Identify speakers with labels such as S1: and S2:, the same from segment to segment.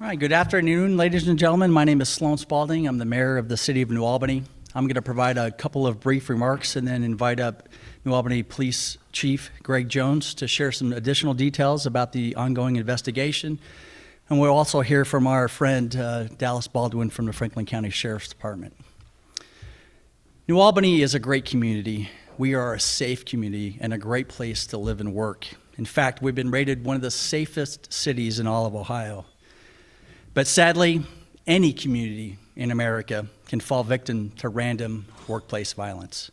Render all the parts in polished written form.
S1: All right, good afternoon, ladies and gentlemen. My name is Sloan Spalding. I'm the mayor of the city of New Albany. I'm going to provide a couple of brief remarks and then invite up New Albany Police Chief Greg Jones to share some additional details about the ongoing investigation. And we'll also hear from our friend Dallas Baldwin from the Franklin County Sheriff's Department. New Albany is a great community. We are a safe community and a great place to live and work. In fact, we've been rated one of the safest cities in all of Ohio. But sadly, any community in America can fall victim to random workplace violence.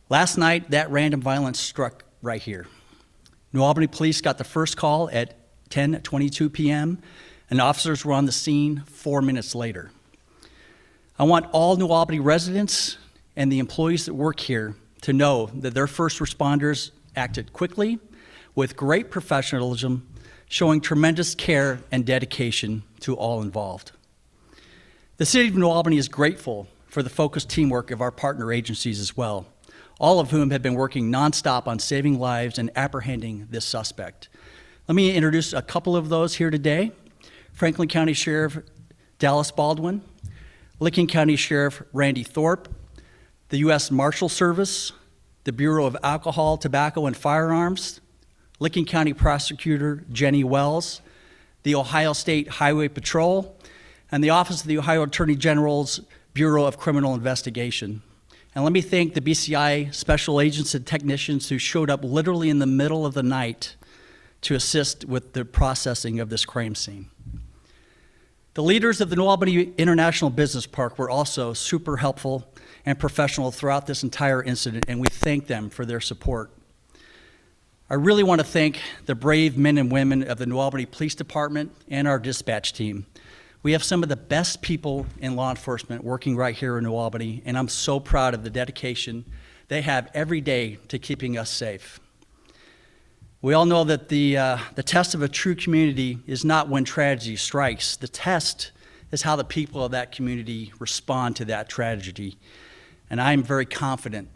S1: Last night, that random violence struck right here. New Albany Police got the first call at 10:22 p.m., and officers were on the scene 4 minutes later. I want all New Albany residents and the employees that work here to know that their first responders acted quickly, with great professionalism, showing tremendous care and dedication to all involved. The City of New Albany is grateful for the focused teamwork of our partner agencies as well, all of whom have been working nonstop on saving lives and apprehending this suspect. Let me introduce a couple of those here today. Franklin County Sheriff Dallas Baldwin, Licking County Sheriff Randy Thorpe, the U.S. Marshal Service, the Bureau of Alcohol, Tobacco, and Firearms, Licking County Prosecutor Jenny Wells, the Ohio State Highway Patrol, and the Office of the Ohio Attorney General's Bureau of Criminal Investigation. And let me thank the BCI special agents and technicians who showed up literally in the middle of the night to assist with the processing of this crime scene. The leaders of the New Albany International Business Park were also super helpful and professional throughout this entire incident, and we thank them for their support. I really want to thank the brave men and women of the New Albany Police Department and our dispatch team. We have some of the best people in law enforcement working right here in New Albany, and I'm so proud of the dedication they have every day to keeping us safe. We all know that the test of a true community is not when tragedy strikes. The test is how the people of that community respond to that tragedy. And I am very confident,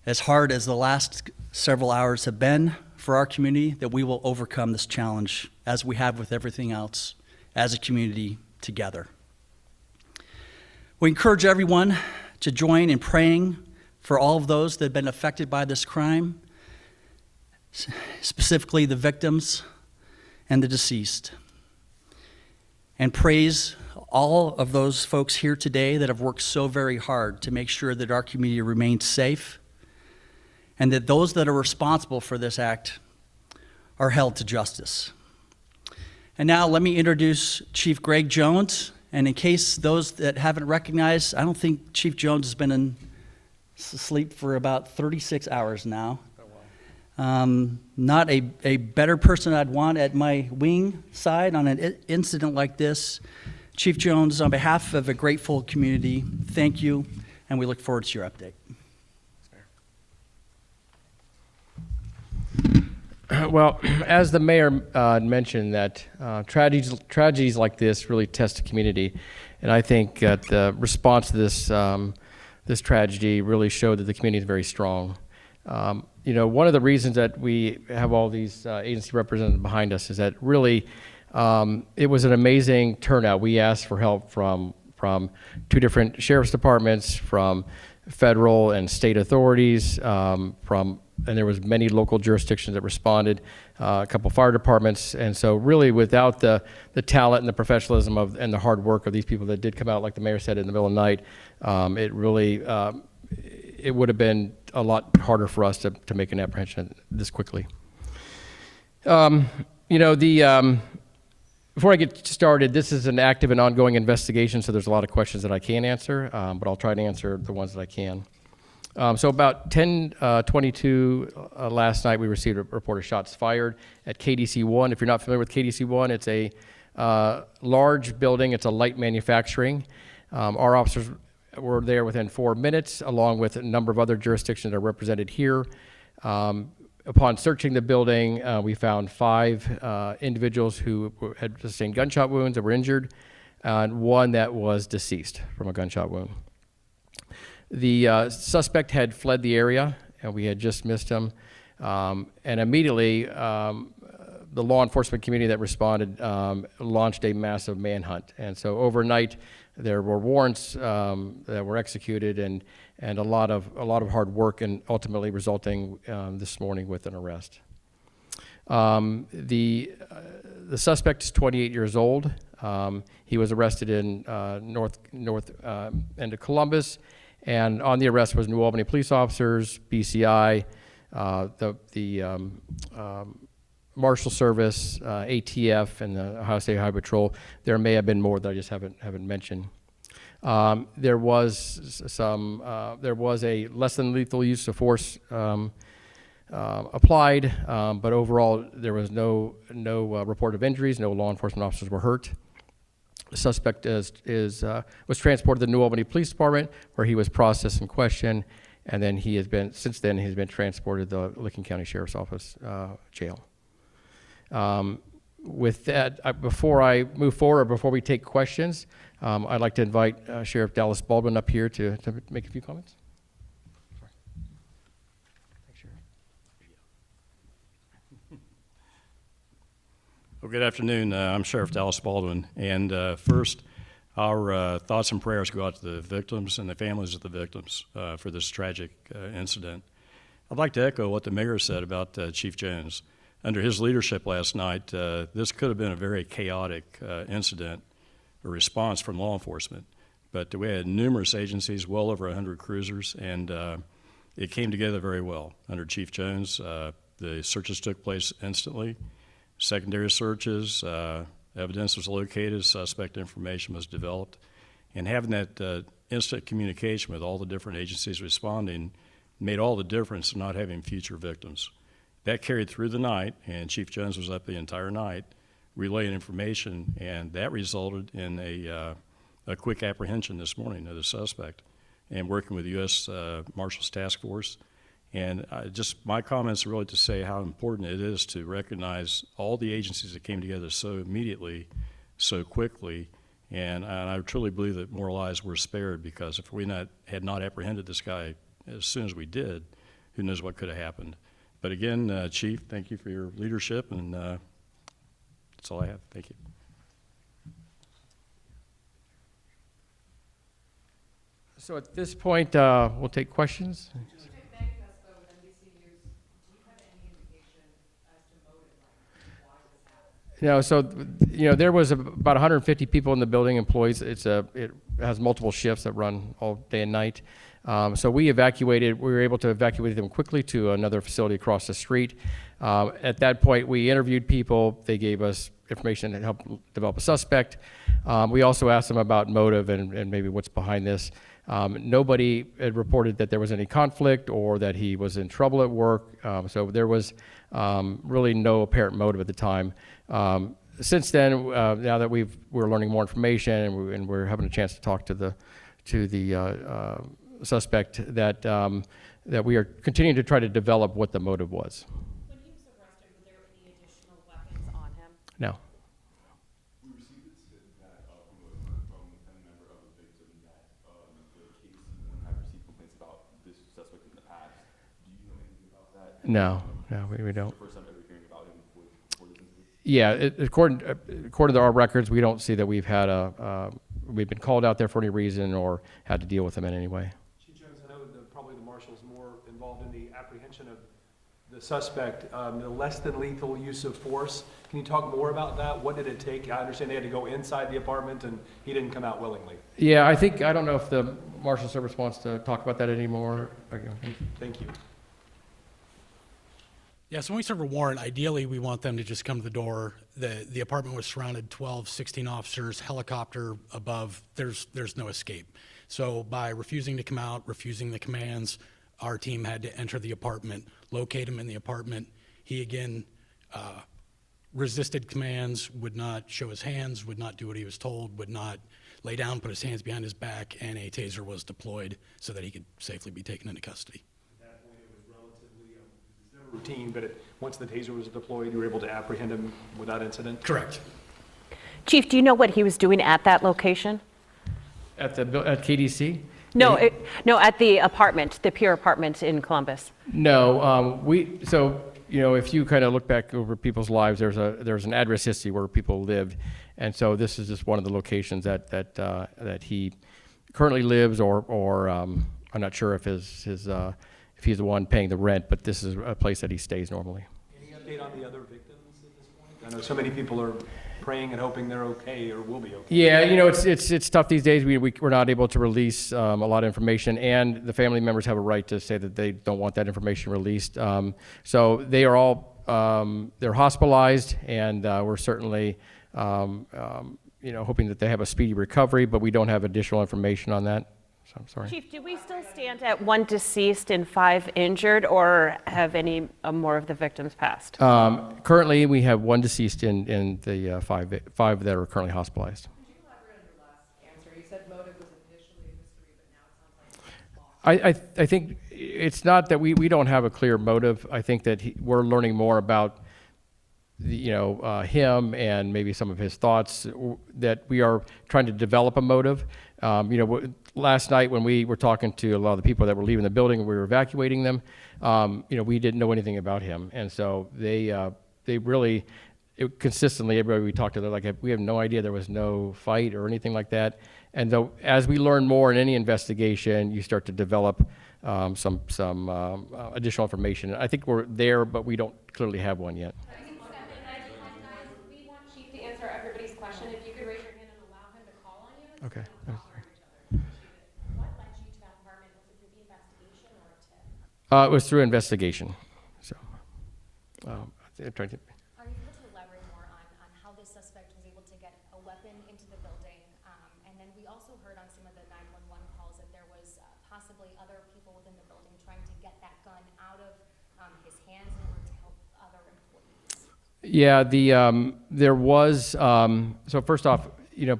S1: as hard as the last several hours have been for our community, that we will overcome this challenge, as we have with everything else, as a community together. We encourage everyone to join in praying for all of those that have been affected by this crime, specifically the victims and the deceased. And praise all of those folks here today that have worked so very hard to make sure that our community remains safe, and that those that are responsible for this act are held to justice. And now let me introduce Chief Greg Jones. And in case those that haven't recognized, I don't think Chief Jones has been asleep for about 36 hours now. Not a better person I'd want at my wing side on an incident like this. Chief Jones, on behalf of a grateful community, thank you, and we look forward to your update.
S2: Well, as the mayor mentioned, that tragedies like this really test the community, and I think that the response to this tragedy really showed that the community is very strong. One of the reasons that we have all these agency representatives behind us is that really it was an amazing turnout. We asked for help from two different sheriff's departments, from federal and state authorities, and there was many local jurisdictions that responded, a couple fire departments, and so really without the talent and the professionalism and the hard work of these people that did come out, like the mayor said, in the middle of the night, it would have been a lot harder for us to make an apprehension this quickly. Before I get started, this is an active and ongoing investigation, so there's a lot of questions that I can't answer, but I'll try to answer the ones that I can. So about 10:22 last night, we received a report of shots fired at KDC 1. If you're not familiar with KDC 1, it's a large building. It's a light manufacturing. Our officers were there within 4 minutes, along with a number of other jurisdictions that are represented here. Upon searching the building, we found 5 individuals who had sustained gunshot wounds that were injured, and 1 that was deceased from a gunshot wound. The suspect had fled the area, and we had just missed him. And immediately, the law enforcement community that responded launched a massive manhunt. And so overnight, there were warrants that were executed, and a lot of hard work, and ultimately resulting this morning with an arrest. The suspect is 28 years old. He was arrested in north end of Columbus, and on the arrest was New Albany police officers, BCI, the Marshal Service, ATF, and the Ohio State Highway Patrol. There may have been more that I just haven't mentioned. There was a less than lethal use of force applied, but overall there was no report of injuries. No law enforcement officers were hurt. The suspect was transported to the New Albany Police Department, where he was processed and questioned, and then since then he's been transported to the Licking County Sheriff's Office jail. With that, before I move forward, before we take questions, I'd like to invite Sheriff Dallas Baldwin up here to make a few comments. Sorry. Thanks, Sheriff.
S3: Well, good afternoon. I'm Sheriff Dallas Baldwin, and first, our thoughts and prayers go out to the victims and the families of the victims for this tragic incident. I'd like to echo what the mayor said about Chief Jones. Under his leadership last night, this could have been a very chaotic incident, a response from law enforcement. But we had numerous agencies, well over 100 cruisers, and it came together very well. Under Chief Jones, the searches took place instantly. Secondary searches, evidence was located, suspect information was developed, and having that instant communication with all the different agencies responding made all the difference in not having future victims. That carried through the night, and Chief Jones was up the entire night relaying information, and that resulted in a quick apprehension this morning of the suspect, and working with the U.S. Marshals Task Force. And just my comments are really to say how important it is to recognize all the agencies that came together so immediately, so quickly, and I truly believe that more lives were spared, because if we had not apprehended this guy as soon as we did, who knows what could have happened. But again, Chief, thank you for your leadership, and that's all I have. Thank you.
S2: So at this point, we'll take questions. So there was about 150 people in the building, employees. It has multiple shifts that run all day and night. So we were able to evacuate them quickly to another facility across the street. At that point, we interviewed people. They gave us information that helped develop a suspect. We also asked them about motive and maybe what's behind this. Nobody had reported that there was any conflict or that he was in trouble at work. So there was really no apparent motive at the time. Since then, now that we're learning more information and we're having a chance to talk to the suspect, that we are continuing to try to develop what the motive was.
S4: When he was arrested, were there any additional weapons on him?
S2: No.
S5: We received a tip that from a member of the victim that the case have received complaints about this suspect in the past. Do you know anything about that?
S2: No, we don't.
S5: The first time ever hearing about him for this incident?
S2: Yeah, according to our records, we don't see that we've been called out there for any reason or had to deal with him in any way.
S6: Chief Jones, I know probably the marshal's more involved in the apprehension of the suspect, the less than lethal use of force. Can you talk more about that? What did it take? I understand they had to go inside the apartment and he didn't come out willingly.
S2: Yeah, I don't know if the Marshal Service wants to talk about that anymore. Okay.
S6: Thank you.
S7: Yeah, so when we serve a warrant, ideally we want them to just come to the door. The apartment was surrounded, 12, 16 officers, helicopter above, there's no escape. So by refusing to come out, refusing the commands, our team had to enter the apartment, locate him in the apartment. He again resisted commands, would not show his hands, would not do what he was told, would not lay down, put his hands behind his back, and a taser was deployed so that he could safely be taken into custody.
S6: At that point, it was relatively routine, but once the taser was deployed, you were able to apprehend him without incident?
S7: Correct.
S4: Chief, do you know what he was doing at that location?
S2: At KDC?
S4: No, at the apartment, the Pier apartment in Columbus.
S2: No, you know, if you kind of look back over people's lives, there's an address history where people lived, and so this is just one of the locations that he currently lives, or I'm not sure if if he's the one paying the rent, but this is a place that he stays normally.
S6: Any update on the other victims at this point? I know so many people are praying and hoping they're okay or will be okay.
S2: Yeah, you know, it's tough these days. We're not able to release a lot of information, and the family members have a right to say that they don't want that information released. So they are all they're hospitalized, and we're certainly you know, hoping that they have a speedy recovery, but we don't have additional information on that. So I'm sorry.
S4: Chief, do we still stand at 1 deceased and 5 injured, or have any more of the victims passed?
S2: Currently, we have 1 deceased in the five that are currently hospitalized.
S8: Could you elaborate on your last answer? You said motive was initially a mystery, but now it sounds like it's lost.
S2: I think it's not that we don't have a clear motive. I think that we're learning more about him and maybe some of his thoughts, that we are trying to develop a motive. Last night when we were talking to a lot of the people that were leaving the building, we were evacuating them. We didn't know anything about him, and so they really consistently, everybody we talked to, they're like, we have no idea there was no fight or anything like that. And though, as we learn more in any investigation, you start to develop some additional information. I think we're there, but we don't clearly have one yet.
S8: We want Chief to answer everybody's question. If you could raise your hand and allow him to call on you.
S2: Okay.
S8: What led you to that apartment? Was it through the investigation or a tip?
S2: It was through investigation. So, I'm trying to.
S9: Are you able to elaborate more on how this suspect was able to get a weapon into the building? And then we also heard on some of the 911 calls that there was possibly other people within the building trying to get that gun out of his hands in order to help other employees.
S2: Yeah, there was, so first off,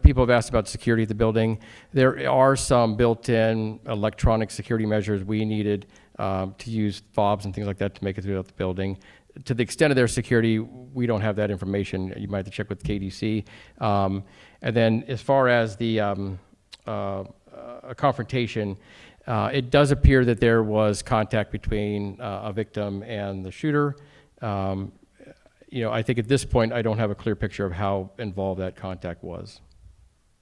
S2: people have asked about security at the building. There are some built-in electronic security measures we needed to use fobs and things like that to make it throughout the building. To the extent of their security, we don't have that information. You might have to check with KDC. And then as far as the a confrontation, it does appear that there was contact between a victim and the shooter. I think at this point, I don't have a clear picture of how involved that contact was.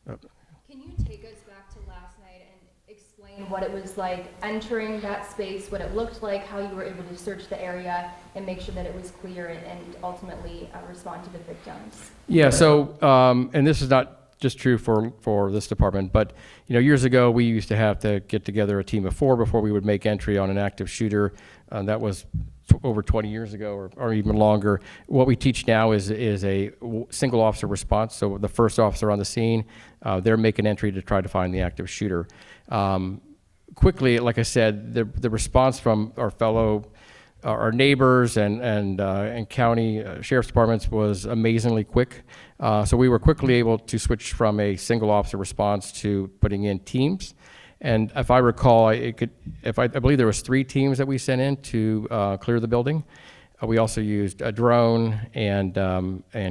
S9: Can you take us back to last night and explain what it was like entering that space, what it looked like, how you were able to search the area and make sure that it was clear and ultimately respond to the victims?
S2: Yeah, so, and this is not just true for this department, but years ago, we used to have to get together a team of 4 before we would make entry on an active shooter. That was over 20 years ago or even longer. What we teach now is a single officer response. So the first officer on the scene, they're making entry to try to find the active shooter. Quickly, like I said, the response from our neighbors and county sheriff's departments was amazingly quick. So we were quickly able to switch from a single officer response to putting in teams. And if I recall, I believe there was 3 teams that we sent in to clear the building. We also used a drone and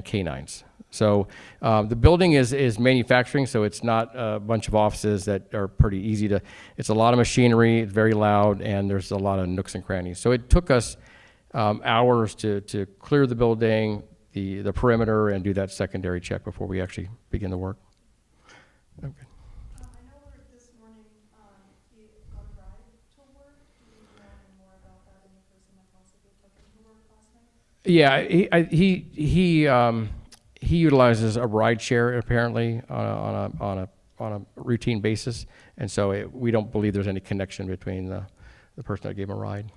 S2: canines. So the building is manufacturing, so it's not a bunch of offices that are pretty easy to. It's a lot of machinery, it's very loud, and there's a lot of nooks and crannies. So it took us hours to clear the building, the perimeter, and do that secondary check before we actually begin the work. Okay.
S8: I know this morning he got a ride to work. Do you know any more about that? Any person that possibly took him to work last night?
S2: Yeah, he utilizes a ride share apparently on a routine basis, and so we don't believe there's any connection between the person that gave him a ride.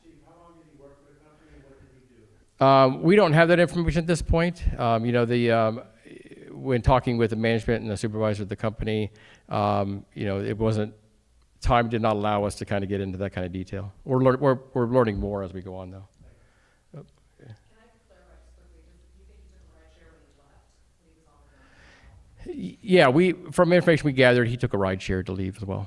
S6: Chief, how long did he work for the company and what did he do?
S2: We don't have that information at this point. When talking with the management and the supervisor of the company, it wasn't. Time did not allow us to kind of get into that kind of detail. We're learning more as we go on, though. Yeah, from information we gathered, he took a ride share to leave as well.
S8: As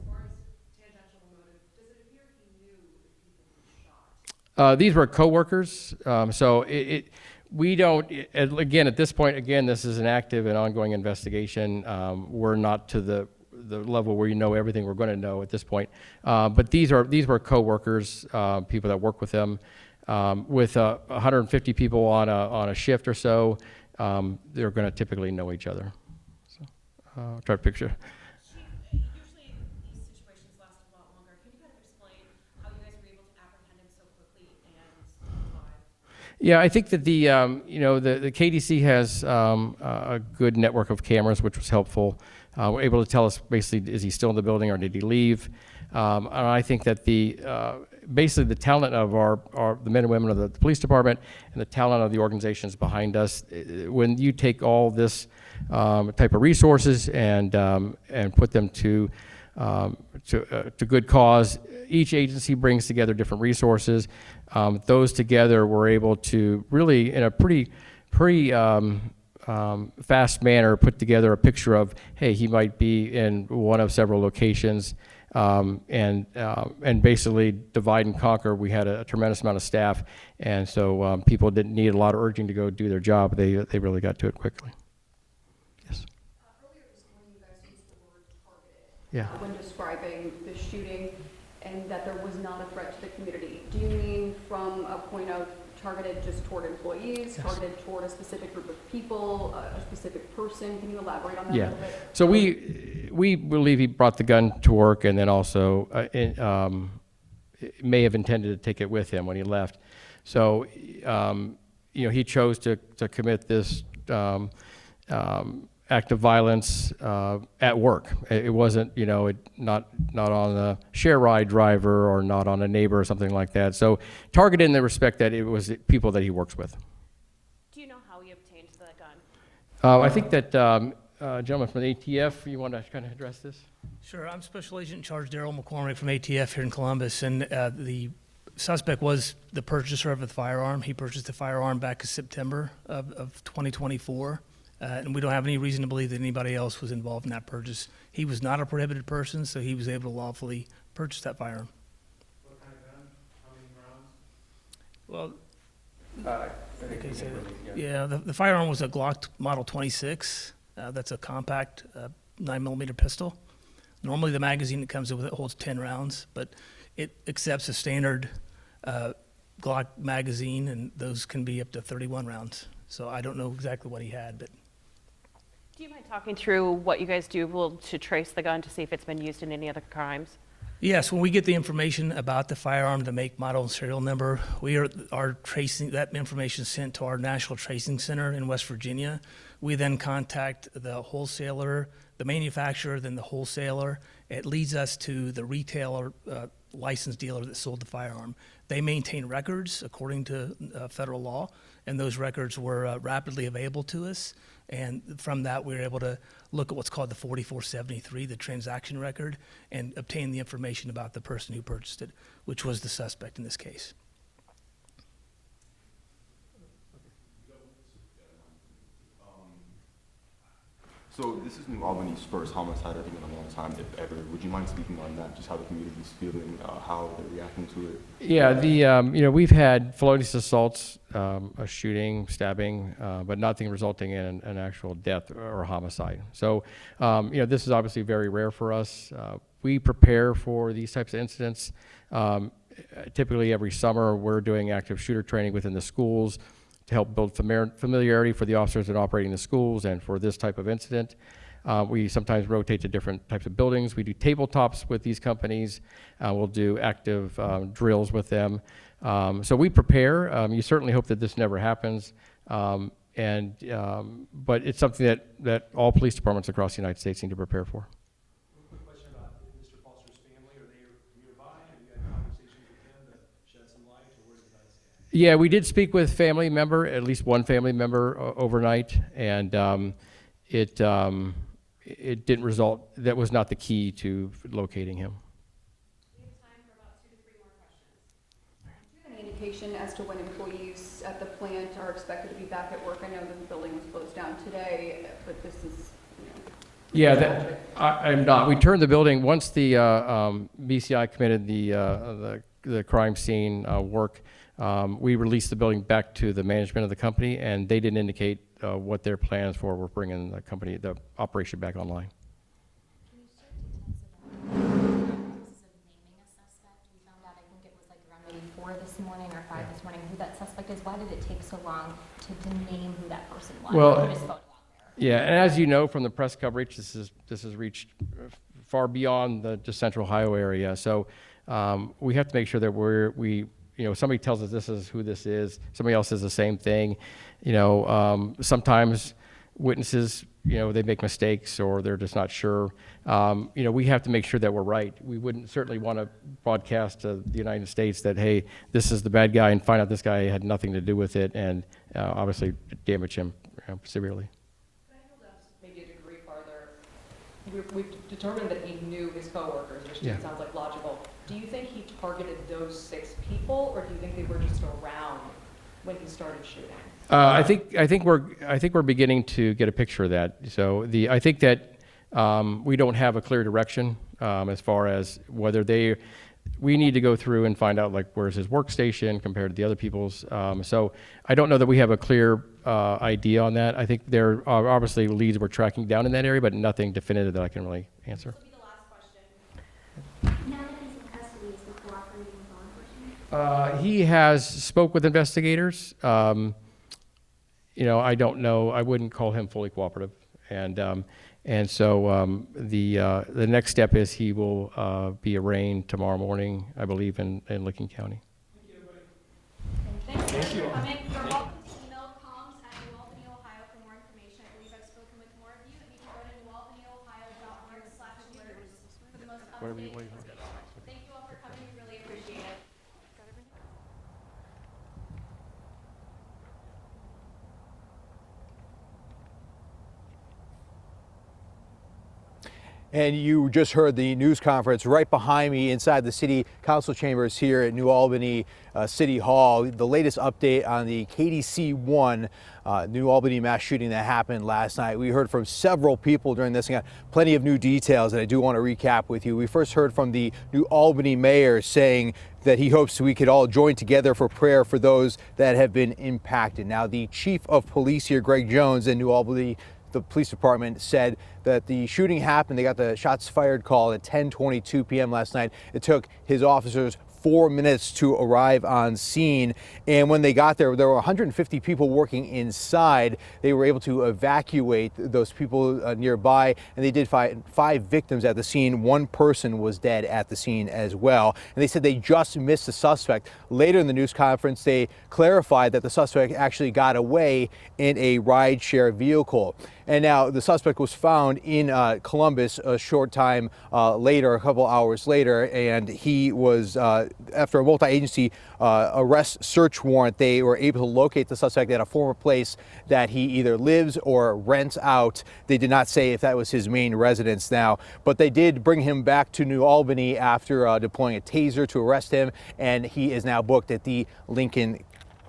S8: far as tangential motive, does it appear he knew the people who shot?
S2: These were coworkers, so we don't. Again, at this point, this is an active and ongoing investigation. We're not to the level where everything we're going to know at this point. But these were coworkers, people that work with them. With 150 people on a shift or so, they're going to typically know each other. So, try to picture.
S10: Chief, usually these situations last a lot longer. Can you kind of explain how you guys were able to apprehend him so quickly and why?
S2: Yeah, I think that the KDC has a good network of cameras, which was helpful. We're able to tell us basically, is he still in the building or did he leave? And I think that basically the talent of the men and women of the police department and the talent of the organizations behind us, when you take all this type of resources and put them to good cause, each agency brings together different resources. Those together we're able to really, in a pretty fast manner, put together a picture of, hey, he might be in one of several locations, and basically divide and conquer. We had a tremendous amount of staff, and so people didn't need a lot of urging to go do their job. They really got to it quickly. Yes.
S11: Earlier this morning, you guys used the word targeted
S2: Yeah.
S11: when describing the shooting, and that there was not a threat to the community. Do you mean from a point of targeted just toward employees, targeted toward a specific group of people, a specific person? Can you elaborate on that a little bit?
S2: So we believe he brought the gun to work, and then also may have intended to take it with him when he left. So he chose to commit this act of violence at work. It wasn't, not on a share ride driver or not on a neighbor or something like that. So targeted in the respect that it was people that he works with.
S4: Do you know how he obtained the gun?
S2: I think that gentleman from the ATF, you want to kind of address this?
S12: Sure. I'm Special Agent in Charge Daryl McCormick from ATF here in Columbus, and the suspect was the purchaser of the firearm. He purchased the firearm back in September of 2024. And we don't have any reason to believe that anybody else was involved in that purchase. He was not a prohibited person, so he was able to lawfully purchase that firearm.
S6: What kind of gun? How many rounds?
S12: Well, okay, so yeah, the firearm was a Glock Model 26. That's a compact 9mm pistol. Normally, the magazine that comes with it holds 10 rounds, but it accepts a standard Glock magazine, and those can be up to 31 rounds. So I don't know exactly what he had, but.
S4: Do you mind talking through what you guys do to trace the gun to see if it's been used in any other crimes?
S12: Yes, when we get the information about the firearm, the make, model, and serial number, we are tracing that information sent to our National Tracing Center in West Virginia. We then contact the wholesaler, the manufacturer, then the wholesaler. It leads us to the retailer, licensed dealer that sold the firearm. They maintain records according to federal law, and those records were rapidly available to us. And from that, we were able to look at what's called the 4473, the transaction record, and obtain the information about the person who purchased it, which was the suspect in this case.
S5: So this is New Albany's first homicide, I think, in a long time, if ever. Would you mind speaking on that, just how the community's feeling, how they're reacting to it?
S2: Yeah, we've had felonious assaults, a shooting, stabbing, but nothing resulting in an actual death or homicide. So, this is obviously very rare for us. We prepare for these types of incidents. Typically every summer, we're doing active shooter training within the schools to help build familiarity for the officers that are operating the schools and for this type of incident. We sometimes rotate to different types of buildings. We do tabletops with these companies. We'll do active drills with them. So we prepare. You certainly hope that this never happens. But it's something that all police departments across the United States need to prepare for.
S6: One quick question about Mr. Foster's family. Are they nearby? Have you had conversations with them to shed some light, or where do you guys stand?
S2: Yeah, we did speak with family member, at least one family member overnight, and it didn't result. That was not the key to locating him.
S11: We have time for about 2 to 3 more questions. Do you have any indication as to when employees at the plant are expected to be back at work? I know that the building was closed down today, but this is,
S2: Yeah, I'm not. We turned the building once the BCI committed the crime scene work. We released the building back to the management of the company, and they didn't indicate what their plans for were bringing the operation back online.
S9: Can you share details about the process of naming a suspect? We found out, I think it was like around maybe 4 this morning or 5 this morning, suspect is? Why did it take so long to name who that person was?
S2: Well,
S9: Put his photo out there?
S2: Yeah, and as you know from the press coverage, this has reached far beyond the just Central Ohio area. So we have to make sure that we somebody tells us this is who this is, somebody else says the same thing. Sometimes witnesses, they make mistakes or they're just not sure. We have to make sure that we're right. We wouldn't certainly want to broadcast to the United States that, hey, this is the bad guy, and find out this guy had nothing to do with it, and obviously damage him severely.
S11: Maybe a degree farther. We've determined that he knew his coworkers, which
S2: Yeah.
S11: sounds like logical. Do you think he targeted those 6 people, or do you think they were just around when he started shooting?
S2: I think we're beginning to get a picture of that. So I think that we don't have a clear direction as far as whether we need to go through and find out, like, where's his workstation compared to the other people's. So I don't know that we have a clear idea on that. I think there are obviously leads we're tracking down in that area, but nothing definitive that I can really answer.
S10: This will be the last question.
S9: Now that he's in custody, is he cooperating with law enforcement?
S2: He has spoke with investigators. I don't know. I wouldn't call him fully cooperative, and so the next step is he will be arraigned tomorrow morning, I believe, in Licking County.
S10: Thank you for coming. You're welcome to email comms at New Albany, Ohio for more information. I believe I've spoken with more of you, and you can go to newalbanyohio.org/alerts for the most up-to-date information. Thank you all for coming. We really appreciate it.
S13: And you just heard the news conference right behind me inside the city council chambers here at New Albany City Hall. The latest update on the KDC-1 New Albany mass shooting that happened last night. We heard from several people during this and got plenty of new details that I do want to recap with you. We first heard from the New Albany mayor saying that he hopes we could all join together for prayer for those that have been impacted. Now, the chief of police here, Greg Jones, in New Albany, the police department, said that the shooting happened. They got the shots fired call at 10:22 p.m. last night. It took his officers 4 minutes to arrive on scene. And when they got there were 150 people working inside. They were able to evacuate those people nearby, and they did find 5 victims at the scene. 1 person was dead at the scene as well. And they said they just missed the suspect. Later in the news conference, they clarified that the suspect actually got away in a rideshare vehicle. And now the suspect was found in Columbus a short time later, a couple hours later, and he was, after a multi-agency arrest search warrant, they were able to locate the suspect at a former place that he either lives or rents out. They did not say if that was his main residence now, but they did bring him back to New Albany after deploying a taser to arrest him, and he is now booked at the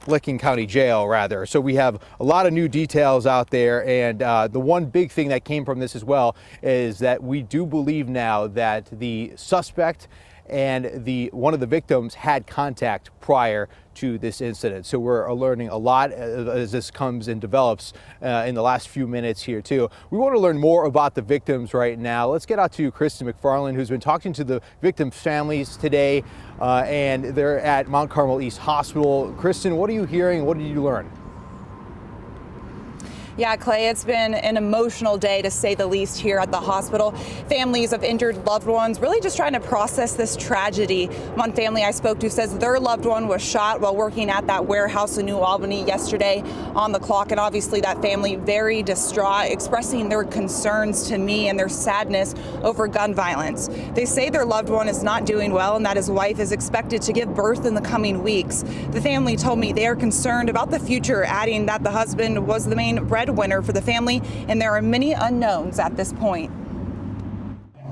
S13: Licking County Jail, rather. So we have a lot of new details out there, and the one big thing that came from this as well is that we do believe now that the suspect and one of the victims had contact prior to this incident. So we're learning a lot as this comes and develops in the last few minutes here too. We want to learn more about the victims right now. Let's get out to Kristen McFarland, who's been talking to the victims' families today, and they're at Mount Carmel East Hospital. Kristen, what are you hearing? What did you learn?
S14: Yeah, Clay, it's been an emotional day, to say the least, here at the hospital. Families of injured loved ones really just trying to process this tragedy. One family I spoke to says their loved one was shot while working at that warehouse in New Albany yesterday on the clock, and obviously that family very distraught, expressing their concerns to me and their sadness over gun violence. They say their loved one is not doing well and that his wife is expected to give birth in the coming weeks. The family told me they are concerned about the future, adding that the husband was the main breadwinner for the family, and there are many unknowns at this point.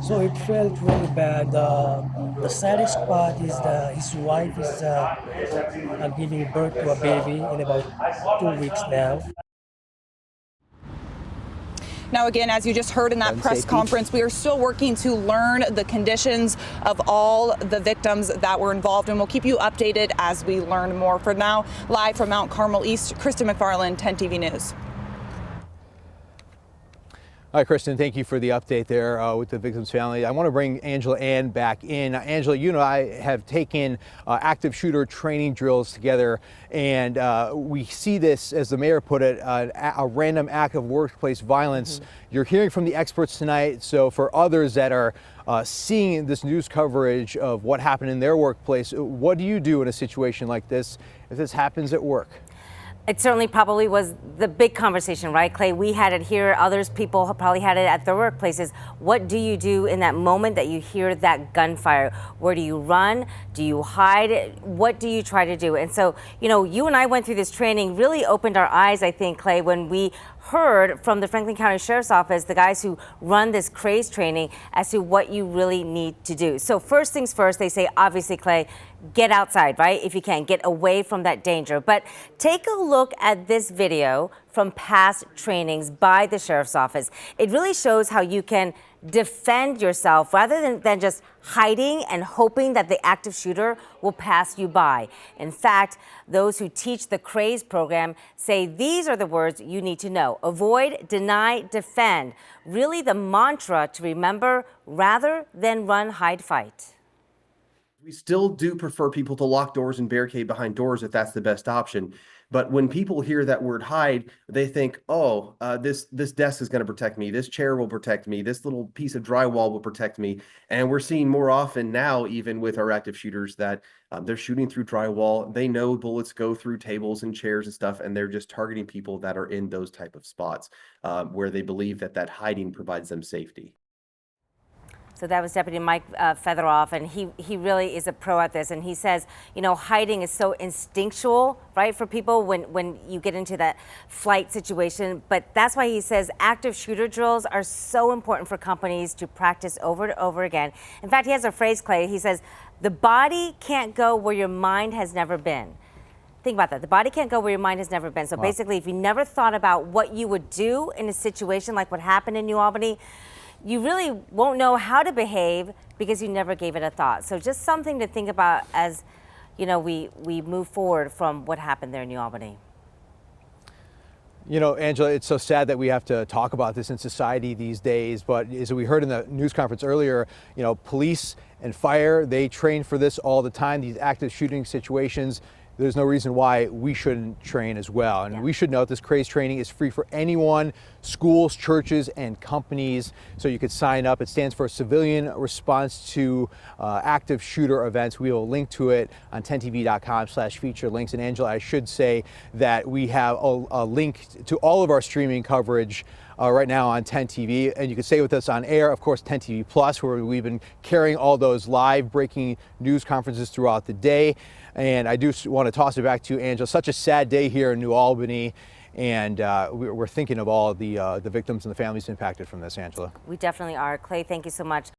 S15: So it felt really bad. The saddest part is that his wife is giving birth to a baby in about 2 weeks now.
S14: Now, again, as you just heard in that press conference, we are still working to learn the conditions of all the victims that were involved, and we'll keep you updated as we learn more. For now, live from Mount Carmel East, Kristen McFarland, 10 TV News.
S13: All right, Kristen, thank you for the update there with the victim's family. I want to bring Angela Ann back in. Angela, you and I have taken active shooter training drills together, and we see this, as the mayor put it, a random act of workplace violence. You're hearing from the experts tonight, so for others that are seeing this news coverage of what happened in their workplace, what do you do in a situation like this if this happens at work?
S16: It certainly probably was the big conversation, right, Clay? We had it here. Others people probably had it at their workplaces. What do you do in that moment that you hear that gunfire? Where do you run? Do you hide? What do you try to do? And so, you know, you and I went through this training, really opened our eyes, I think, Clay, when we heard from the Franklin County Sheriff's Office, the guys who run this craze training, as to what you really need to do. So first things first, they say, obviously, Clay, get outside, right? If you can, get away from that danger. But take a look at this video from past trainings by the Sheriff's Office. It really shows how you can defend yourself rather than just hiding and hoping that the active shooter will pass you by. In fact, those who teach the craze program say these are the words you need to know: avoid, deny, defend. Really the mantra to remember rather than run, hide, fight.
S17: We still do prefer people to lock doors and barricade behind doors if that's the best option. But when people hear that word hide, they think, oh, this desk is going to protect me. This chair will protect me. This little piece of drywall will protect me. And we're seeing more often now, even with our active shooters, that they're shooting through drywall. They know bullets go through tables and chairs and stuff, and they're just targeting people that are in those type of spots where they believe that hiding provides them safety.
S16: So that was Deputy Mike Featheroff, and he really is a pro at this. And he says, you know, hiding is so instinctual, right, for people when you get into that flight situation. But that's why he says active shooter drills are so important for companies to practice over and over again. In fact, he has a phrase, Clay. He says, the body can't go where your mind has never been. Think about that. The body can't go where your mind has never been. So basically, if you never thought about what you would do in a situation like what happened in New Albany, you really won't know how to behave because you never gave it a thought. So just something to think about as, you know, we move forward from what happened there in New Albany.
S13: You know, Angela, it's so sad that we have to talk about this in society these days, but as we heard in the news conference earlier, you know, police and fire, they train for this all the time, these active shooting situations. There's no reason why we shouldn't train as well. And we should note this craze training is free for anyone, schools, churches, and companies. So you could sign up. It stands for Civilian Response to Active Shooter Events. We will link to it on 10tv.com/feature links. And Angela, I should say that we have a link to all of our streaming coverage right now on 10 TV, and you can stay with us on air, of course, 10 TV Plus, where we've been carrying all those live breaking news conferences throughout the day. And I do want to toss it back to you, Angela. Such a sad day here in New Albany, and we're thinking of all the victims and the families impacted from this, Angela.
S16: We definitely are. Clay, thank you so much.